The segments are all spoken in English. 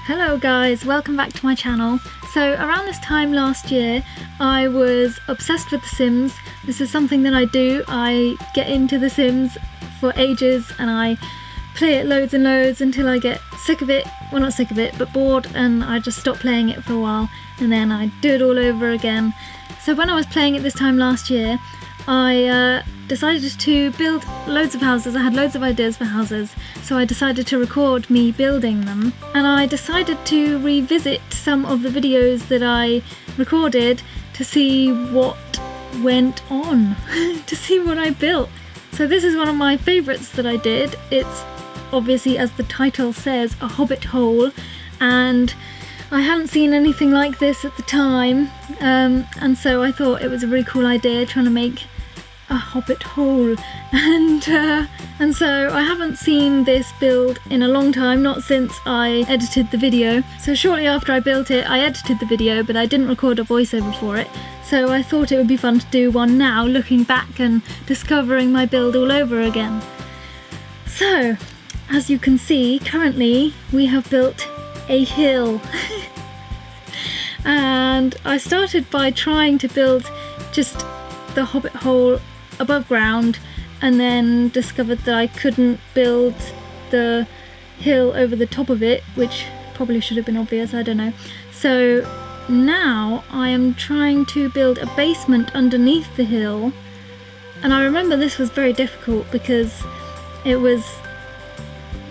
Hello guys, welcome back to my channel. So around this time last year I was obsessed with The Sims. This is something that I do. I get into The Sims for ages and I play it loads and loads until I get sick of it. Well, not sick of it, but bored, and I just stop playing it for a while and then I do it all over again. So when I was playing it this time last year, I decided to build loads of houses. I had loads of ideas for houses, so I decided to record me building them, and I decided to revisit some of the videos that I recorded to see what went on, to see what I built. So this is one of my favourites that I did. It's obviously, as the title says, a Hobbit Hole, and I hadn't seen anything like this at the time, and so I thought it was a really cool idea trying to make a Hobbit Hole, and so I haven't seen this build in a long time, not since I edited the video. So shortly after I built it, I edited the video, but I didn't record a voiceover for it, so I thought it would be fun to do one now, looking back and discovering my build all over again. So, as you can see, currently we have built a hill. And I started by trying to build just the Hobbit Hole above ground, and then discovered that I couldn't build the hill over the top of it, which probably should have been obvious, I don't know. So now I am trying to build a basement underneath the hill, and I remember this was very difficult because it was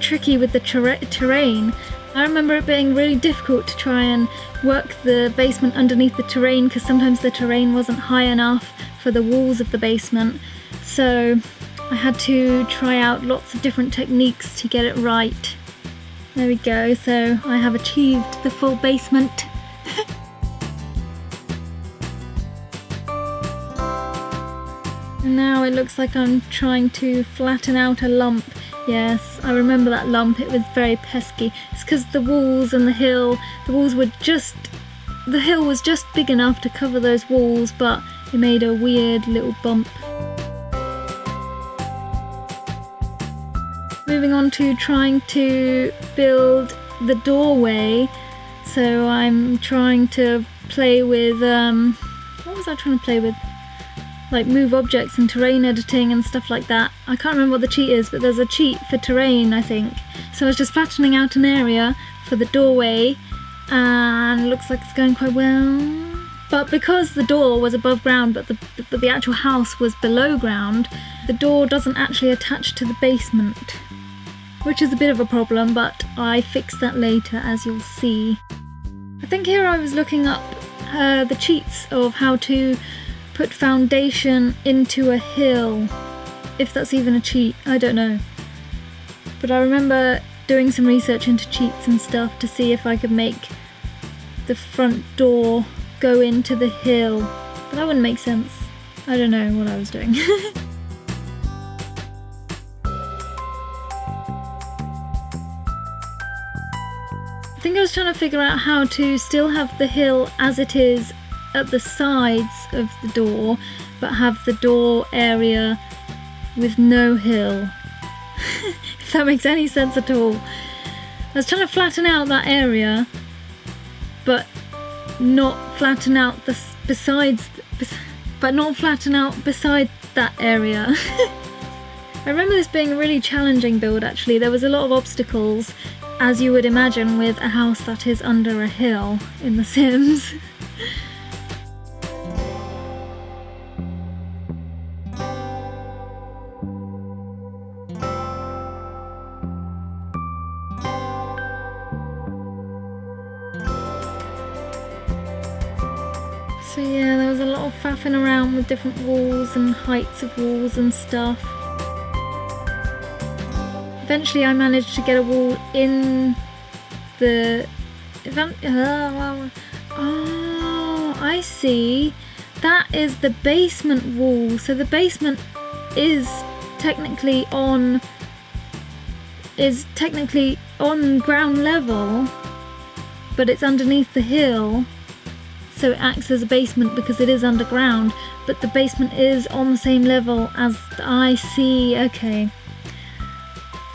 tricky with the terrain. I remember it being really difficult to try and work the basement underneath the terrain, because sometimes the terrain wasn't high enough for the walls of the basement, so I had to try out lots of different techniques to get it right. There we go, so I have achieved the full basement. And now it looks like I'm trying to flatten out a lump. Yes, I remember that lump, it was very pesky. It's because the walls and the hill was just big enough to cover those walls, but it made a weird little bump. Moving on to trying to build the doorway. So I'm trying to play with, what was I trying to play with? Like move objects and terrain editing and stuff like that. I can't remember what the cheat is, but there's a cheat for terrain, I think. So I was just flattening out an area for the doorway, and looks like it's going quite well. But because the door was above ground, but the actual house was below ground, the door doesn't actually attach to the basement, which is a bit of a problem, but I fixed that later, as you'll see. I think here I was looking up the cheats of how to put foundation into a hill, if that's even a cheat, I don't know. But I remember doing some research into cheats and stuff to see if I could make the front door go into the hill, but that wouldn't make sense. I don't know what I was doing. I think I was trying to figure out how to still have the hill as it is at the sides of the door, but have the door area with no hill. If that makes any sense at all. I was trying to flatten out that area, but not flatten out beside that area. I remember this being a really challenging build actually. There was a lot of obstacles, as you would imagine with a house that is under a hill in The Sims. So yeah, there was a lot of faffing around with different walls and heights of walls and stuff. Eventually I managed to get a wall in the... Oh, I see. That is the basement wall. So the basement is technically on ground level, but it's underneath the hill. So it acts as a basement because it is underground, but the basement is on the same level as I see. Okay.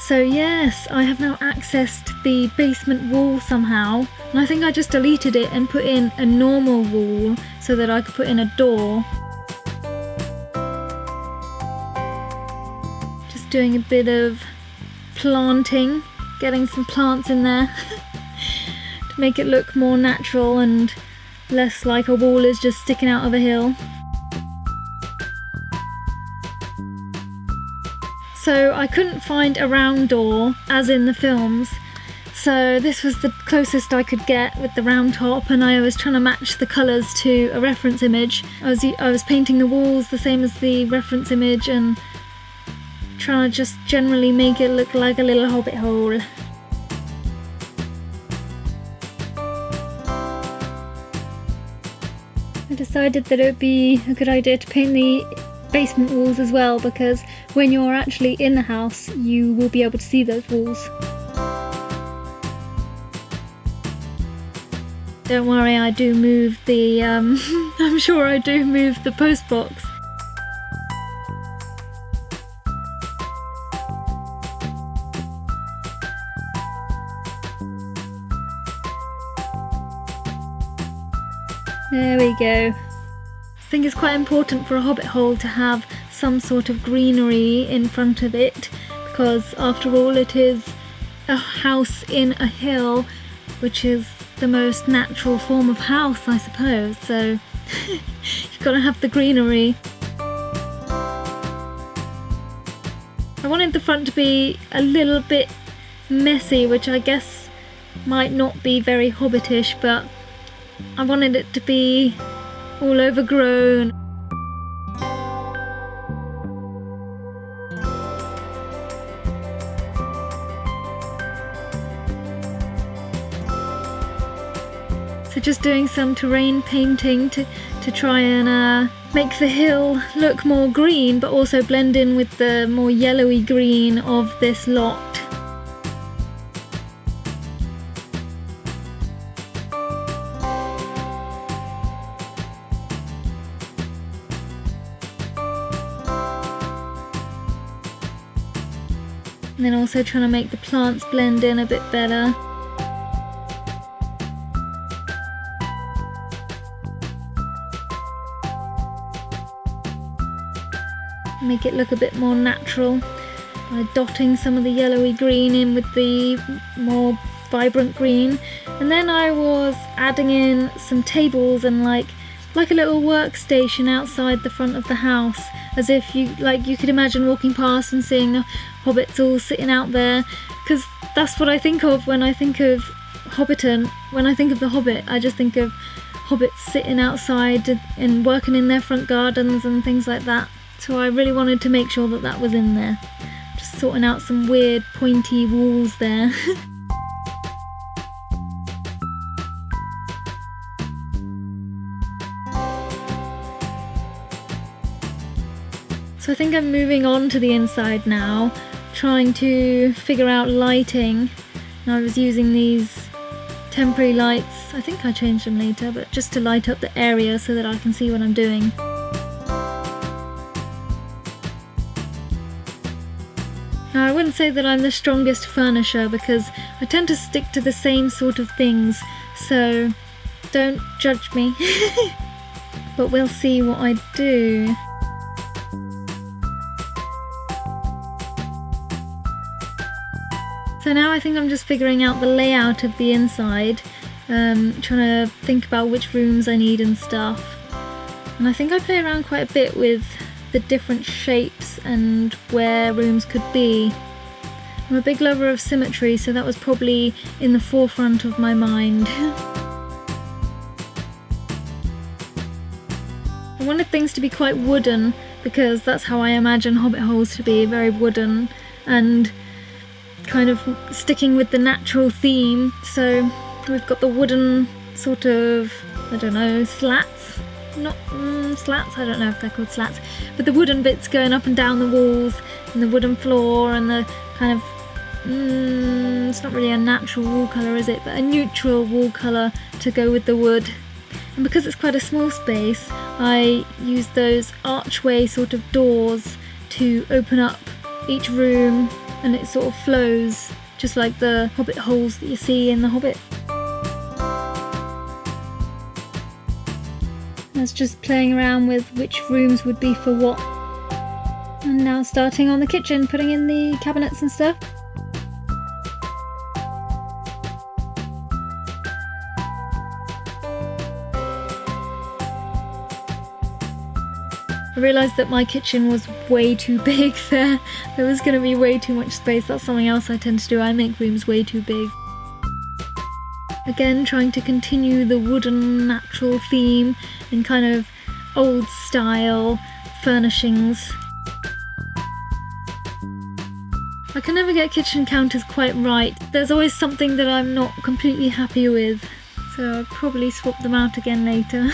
So yes, I have now accessed the basement wall somehow, and I think I just deleted it and put in a normal wall so that I could put in a door. Just doing a bit of planting, getting some plants in there to make it look more natural and less like a wall is just sticking out of a hill. So I couldn't find a round door as in the films, so this was the closest I could get with the round top, and I was trying to match the colours to a reference image. I was painting the walls the same as the reference image and trying to just generally make it look like a little hobbit hole. I decided that it would be a good idea to paint the basement walls as well, because when you're actually in the house you will be able to see those walls. Don't worry, I do move the I'm sure I do move the post box. There we go. I think it's quite important for a hobbit hole to have some sort of greenery in front of it, because after all it is a house in a hill, which is the most natural form of house, I suppose, so you've got to have the greenery. I wanted the front to be a little bit messy, which I guess might not be very hobbitish, but I wanted it to be all overgrown. So just doing some terrain painting to try and make the hill look more green, but also blend in with the more yellowy green of this lot. And then also trying to make the plants blend in a bit better. Make it look a bit more natural by dotting some of the yellowy green in with the more vibrant green. And then I was adding in some tables and like a little workstation outside the front of the house, as if you could imagine walking past and seeing the hobbits all sitting out there, because that's what I think of when I think of Hobbiton. When I think of the Hobbit, I just think of hobbits sitting outside and working in their front gardens and things like that. So I really wanted to make sure that that was in there. Just sorting out some weird pointy walls there. So I think I'm moving on to the inside now, trying to figure out lighting. And I was using these temporary lights, I think I changed them later, but just to light up the area so that I can see what I'm doing. Now I wouldn't say that I'm the strongest furnisher, because I tend to stick to the same sort of things, so don't judge me. But we'll see what I do. So now I think I'm just figuring out the layout of the inside, trying to think about which rooms I need and stuff. And I think I play around quite a bit with the different shapes and where rooms could be. I'm a big lover of symmetry, so that was probably in the forefront of my mind. I wanted things to be quite wooden, because that's how I imagine hobbit holes to be, very wooden, and kind of sticking with the natural theme. So we've got the wooden sort of, I don't know, slats? Not slats, I don't know if they're called slats, but the wooden bits going up and down the walls, and the wooden floor, and the kind of, it's not really a natural wall colour, is it? But a neutral wall colour to go with the wood. And because it's quite a small space, I use those archway sort of doors to open up each room and it sort of flows, just like the Hobbit holes that you see in The Hobbit. I was just playing around with which rooms would be for what. And now starting on the kitchen, putting in the cabinets and stuff. I realised that my kitchen was way too big there. There was going to be way too much space. That's something else I tend to do. I make rooms way too big. Again, trying to continue the wooden natural theme and kind of old style furnishings. I can never get kitchen counters quite right. There's always something that I'm not completely happy with, so I'll probably swap them out again later.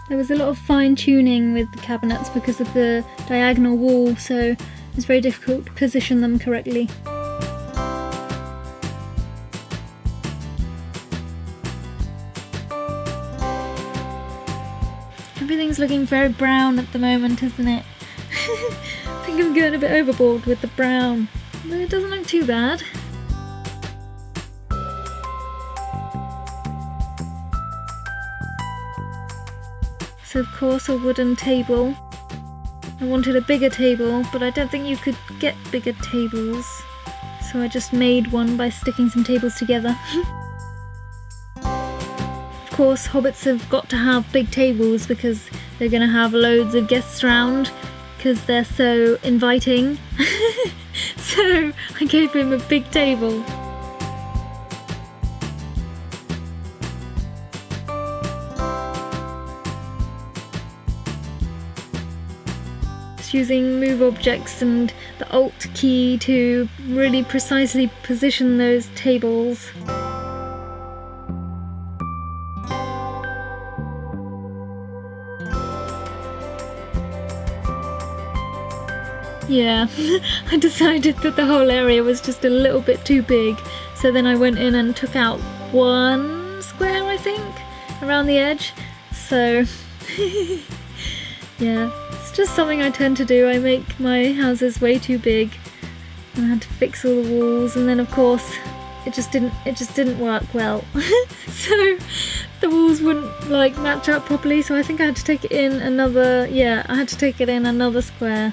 There was a lot of fine tuning with the cabinets because of the diagonal wall, so it's very difficult to position them correctly. Everything's looking very brown at the moment, isn't it? I think I'm going a bit overboard with the brown, but it doesn't look too bad. So of course a wooden table. I wanted a bigger table, but I don't think you could get bigger tables. So I just made one by sticking some tables together. Of course, hobbits have got to have big tables because they're going to have loads of guests around because they're so inviting. So I gave him a big table. Using move objects and the Alt key to really precisely position those tables. Yeah, I decided that the whole area was just a little bit too big, so then I went in and took out 1 square, I think, around the edge. So yeah, it's just something I tend to do. I make my houses way too big, and I had to fix all the walls, and then of course it just didn't work well. So the walls wouldn't like match up properly, so I think I had to take it in another, yeah, I had to take it in another square.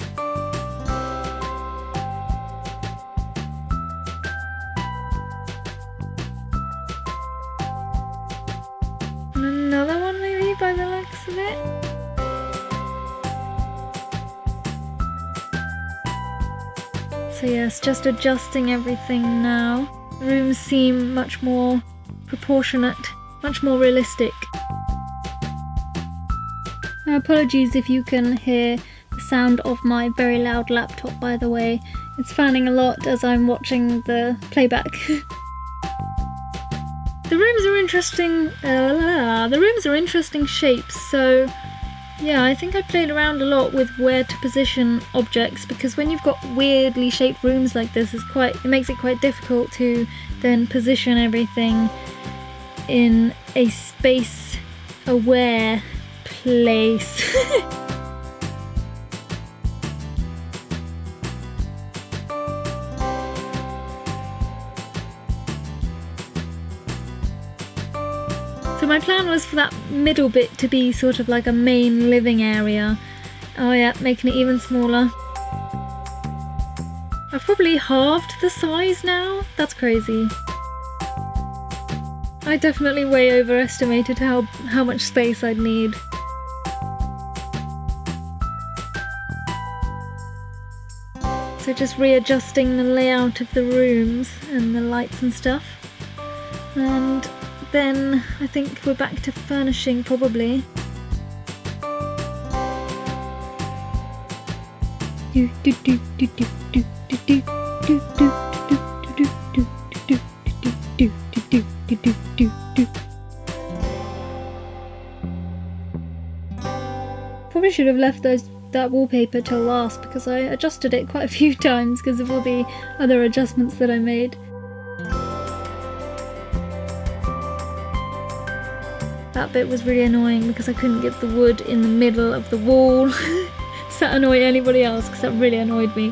And another one maybe by the looks of it. So yes, just adjusting everything now. The rooms seem much more proportionate, much more realistic. Apologies if you can hear the sound of my very loud laptop, by the way. It's fanning a lot as I'm watching the playback. The rooms are interesting shapes, so yeah, I think I played around a lot with where to position objects, because when you've got weirdly shaped rooms like this, it makes it quite difficult to then position everything in a space-aware place. So my plan was for that middle bit to be sort of like a main living area. Oh yeah, making it even smaller. I've probably halved the size now. That's crazy. I definitely way overestimated how much space I'd need. So just readjusting the layout of the rooms and the lights and stuff. And then I think we're back to furnishing probably. Probably should have left that wallpaper till last, because I adjusted it quite a few times because of all the other adjustments that I made. That bit was really annoying because I couldn't get the wood in the middle of the wall. Does that annoy anybody else? Because that really annoyed me.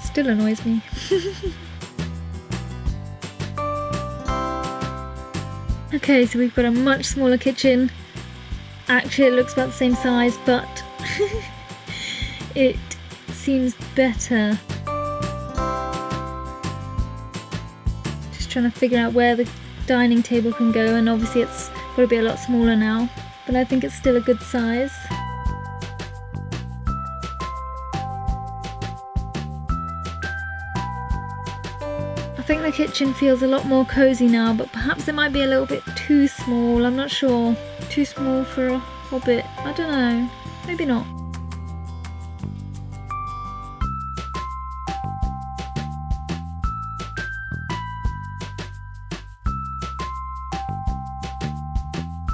Still annoys me. Okay, so we've got a much smaller kitchen. Actually, it looks about the same size, but it seems better. Just trying to figure out where the dining table can go, and obviously it's got to be a lot smaller now, but I think it's still a good size. I think the kitchen feels a lot more cozy now, but perhaps it might be a little bit too small. I'm not sure. Too small for a hobbit. I don't know. Maybe not.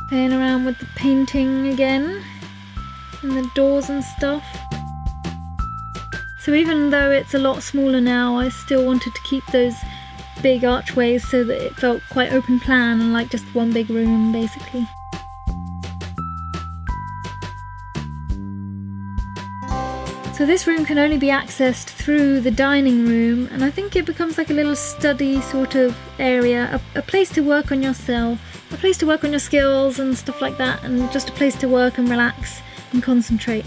Playing around with the painting again and the doors and stuff. So even though it's a lot smaller now, I still wanted to keep those big archways so that it felt quite open plan and like just one big room basically. So this room can only be accessed through the dining room, and I think it becomes like a little study sort of area, a place to work on yourself, a place to work on your skills and stuff like that, and just a place to work and relax and concentrate.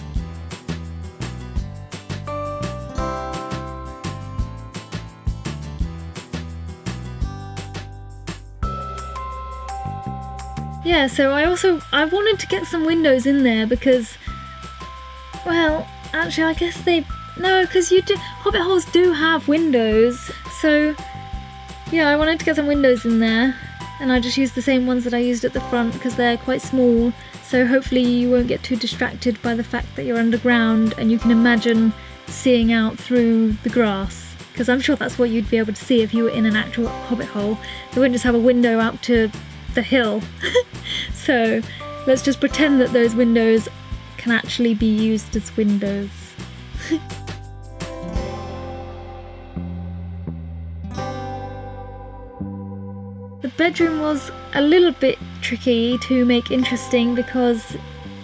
Yeah, so I wanted to get some windows in there because, well, actually I guess because Hobbit holes do have windows, so yeah, I wanted to get some windows in there, and I just used the same ones that I used at the front because they're quite small, so hopefully you won't get too distracted by the fact that you're underground and you can imagine seeing out through the grass, because I'm sure that's what you'd be able to see if you were in an actual Hobbit hole. They wouldn't just have a window out to the hill. So let's just pretend that those windows can actually be used as windows. The bedroom was a little bit tricky to make interesting because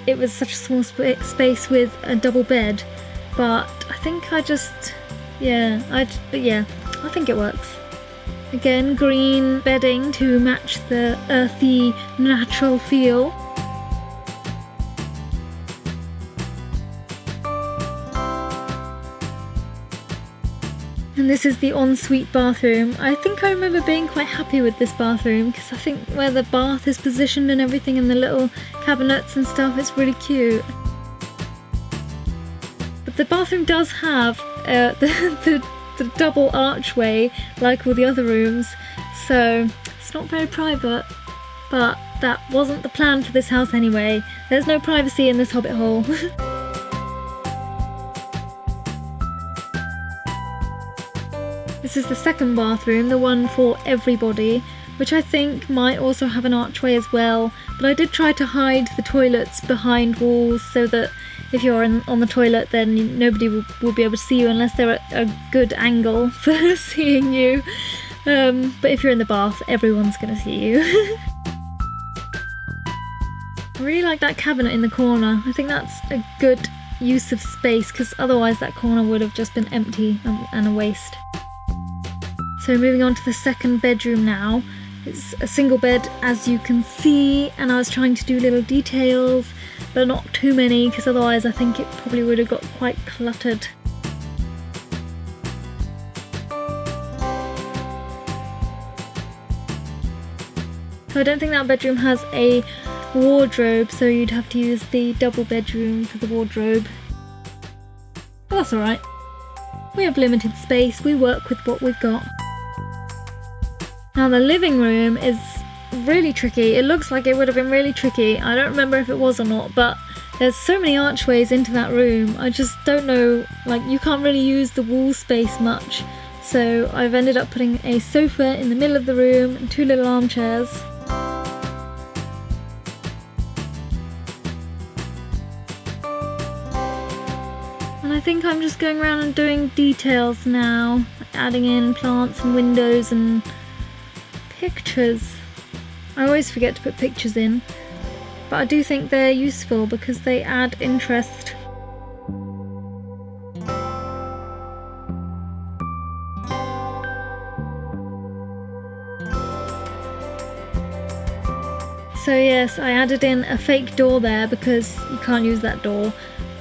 it was such a small space with a double bed, but I think I think it works. Again, green bedding to match the earthy, natural feel. And this is the ensuite bathroom. I think I remember being quite happy with this bathroom because I think where the bath is positioned and everything, and the little cabinets and stuff, it's really cute. But the bathroom does have the double archway like all the other rooms, so it's not very private, but that wasn't the plan for this house anyway. There's no privacy in this Hobbit hole. This is the second bathroom, the one for everybody, which I think might also have an archway as well, but I did try to hide the toilets behind walls so that if you're on the toilet then nobody will be able to see you unless they're at a good angle for seeing you. But if you're in the bath, everyone's going to see you. I really like that cabinet in the corner. I think that's a good use of space because otherwise that corner would have just been empty and a waste. So moving on to the second bedroom now. It's a single bed, as you can see, and I was trying to do little details, but not too many, because otherwise I think it probably would have got quite cluttered. So I don't think that bedroom has a wardrobe, so you'd have to use the double bedroom for the wardrobe. But that's alright. We have limited space, we work with what we've got. Now the living room is really tricky. It looks like it would have been really tricky. I don't remember if it was or not, but there's so many archways into that room. I just don't know, like you can't really use the wall space much. So I've ended up putting a sofa in the middle of the room and two little armchairs. And I think I'm just going around and doing details now, like adding in plants and windows and pictures. I always forget to put pictures in, but I do think they're useful because they add interest. So yes, I added in a fake door there because you can't use that door,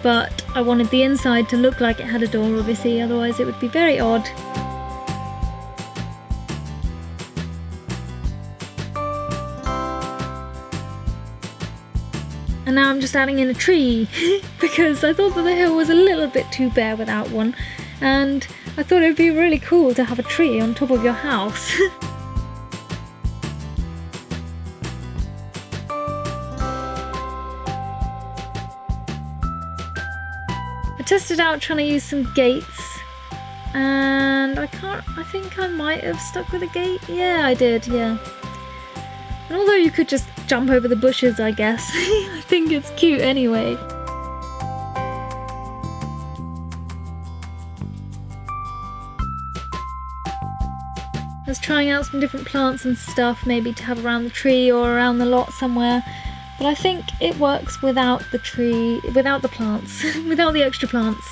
but I wanted the inside to look like it had a door, obviously, otherwise it would be very odd. And now I'm just adding in a tree because I thought that the hill was a little bit too bare without one, and I thought it would be really cool to have a tree on top of your house. I tested out trying to use some gates, and I think I might have stuck with a gate. Yeah, I did, yeah. And although you could just jump over the bushes, I guess, I think it's cute anyway. I was trying out some different plants and stuff, maybe to have around the tree or around the lot somewhere. But I think it works without the tree, without the plants, without the extra plants.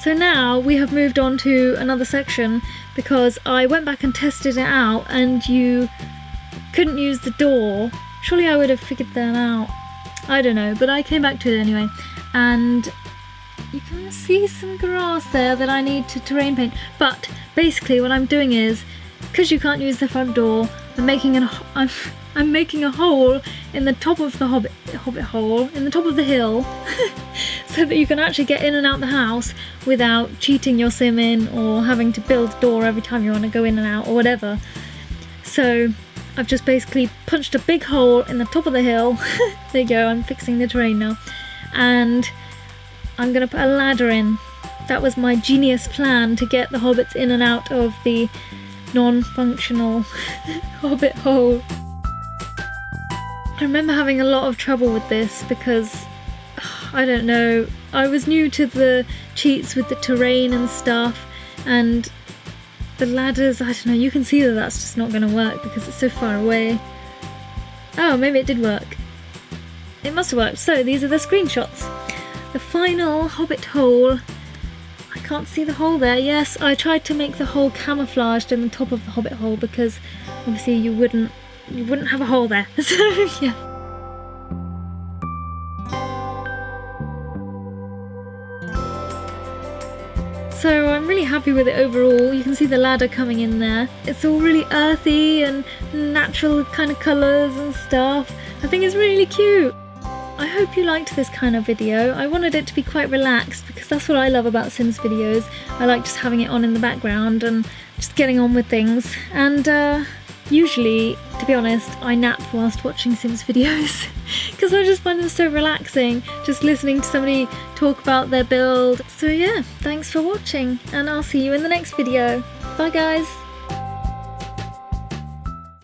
So now we have moved on to another section because I went back and tested it out and you couldn't use the door. Surely I would have figured that out. I don't know, but I came back to it anyway. And you can see some grass there that I need to terrain paint. But basically what I'm doing is, because you can't use the front door, I'm making a hole in the top of the Hobbit Hole, in the top of the hill, so that you can actually get in and out the house without cheating your sim in or having to build a door every time you want to go in and out or whatever. So I've just basically punched a big hole in the top of the hill. There you go, I'm fixing the terrain now. And I'm going to put a ladder in. That was my genius plan to get the hobbits in and out of the non-functional Hobbit Hole. I remember having a lot of trouble with this because, I don't know, I was new to the cheats with the terrain and stuff, and the ladders, I don't know, you can see that that's just not going to work because it's so far away. Oh, maybe it did work. It must have worked. So these are the screenshots. The final Hobbit Hole. I can't see the hole there. Yes, I tried to make the hole camouflaged in the top of the Hobbit Hole because obviously you wouldn't have a hole there. So yeah. So I'm really happy with it overall. You can see the ladder coming in there. It's all really earthy and natural kind of colours and stuff. I think it's really cute. I hope you liked this kind of video. I wanted it to be quite relaxed because that's what I love about Sims videos. I like just having it on in the background and just getting on with things. And usually, to be honest, I nap whilst watching Sims videos because I just find them so relaxing, just listening to somebody talk about their build. So yeah, thanks for watching and I'll see you in the next video. Bye guys!